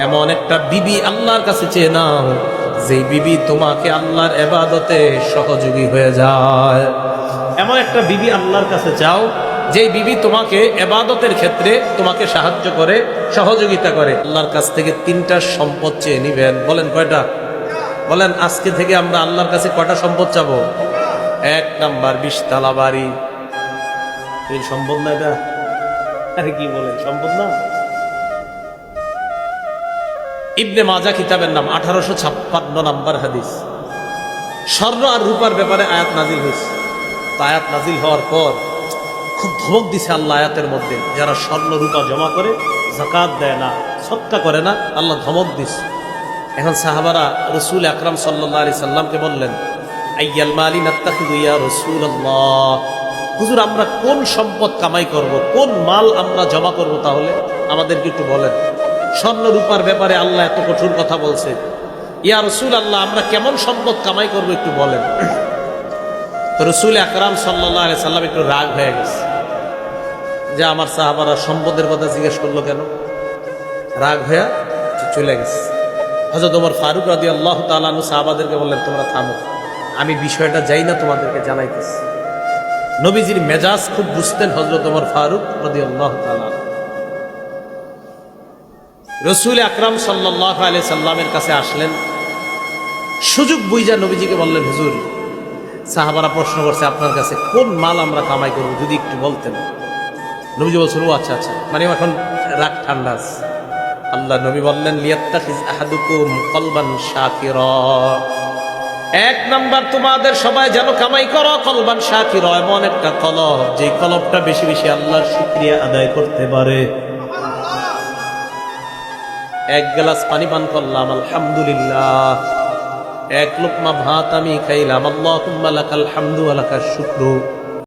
এমন একটা বিবি আল্লাহর কাছে চেয়ে নাও যেই বিবি তোমাকে আল্লাহর ইবাদতে সহযোগী হয়ে যায়। এমন একটা বিবি আল্লাহর কাছে চাও যেই বিবি তোমাকে ইবাদতের ক্ষেত্রে তোমাকে সাহায্য করে, সহযোগিতা করে। আল্লাহর কাছ থেকে 3টা সম্পদ চেয়ে নিবেন। বলেন কয়টা? বলেন আজকে থেকে আমরা আল্লাহর কাছে কয়টা সম্পদ চাবো? 1 নাম্বার 20 তালা বাড়ি। এই সম্পদ না এটা? আরে কি বলেন, সম্পদ না? ইবনে মাজাহ কিতাবের নাম, 1856 নাম্বার হাদিস। স্বর্ণ আর রূপার ব্যাপারে আয়াত নাজিল হয়েছে। তো আয়াত নাজিল হওয়ার পর খুব ধমক দিছে আল্লাহ আয়াতের মধ্যে, যারা স্বর্ণ রূপা জমা করে, যাকাত দেয় না, সদকা করে না, আল্লাহ ধমক দিছে। এখন সাহাবারা রাসূল আকরাম সাল্লাল্লাহু আলাইহি সাল্লামকে বললেন, আইয়াল মালি নাত্তাখিযু ইয়া রাসূলুল্লাহ, হুজুর আমরা কোন সম্পদ কামাই করব, কোন মাল আমরা জমা করব, তাহলে আমাদেরকে একটু বলেন। স্বর্ণ রূপার ব্যাপারে আল্লাহ এত কঠোর কথা বলছে, ইয়া রাসূলুল্লাহ আমরা কেমন সম্পদ কামাই করব একটু বলেন। তো রাসূল আকরাম সাল্লাল্লাহু আলাইহি সাল্লাম একটু রাগ হয়ে গেছে যে আমার সাহাবারা সম্পদের কথা জিজ্ঞেস করলো কেন। রাগ হয়ে চলে গেছে। হযরত ওমর ফারুক রাদিয়াল্লাহু তাআলা আনহু সাহাবাদেরকে বললেন, তোমরা থামো, আমি বিষয়টা যাই না তোমাদেরকে জানাইতেছি। নবীজির মেজাজ খুব বুঝতেন হযরত ওমর ফারুক রাদিয়াল্লাহু তাআলা। রাসূল আকরাম সাল্লাল্লাহু আলাইহি সাল্লামের কাছে আসলেন, সুযোগ বুইজা নবীজিকে বললেন, হুজুর সাহাবারা প্রশ্ন করছে আপনার কাছে কোন মাল আমরা কামাই করব, যদি একটু বলতেন। নবীজি বলছেন, ও আচ্ছা আচ্ছা, মানে এখন রাগ ঠান্ডা আছে। আল্লাহ নবী বললেন, লিয়াত্তাখিজ আহাদুকুম কলবান শাকিরা, 1 নাম্বার তোমাদের সবাই যেন কামাই করো কলবান শাকিরা, এমন একটা কলব যে কলবটা বেশি বেশি আল্লাহর শুকরিয়া আদায় করতে পারে। 1 গ্লাস পানি পান করলাম, আলহামদুলিল্লাহ। 1 লোকমা ভাত আমি খাইলাম, আল্লাহুম্মা লাকাল হামদু ওয়া লাকাশ শুকরু।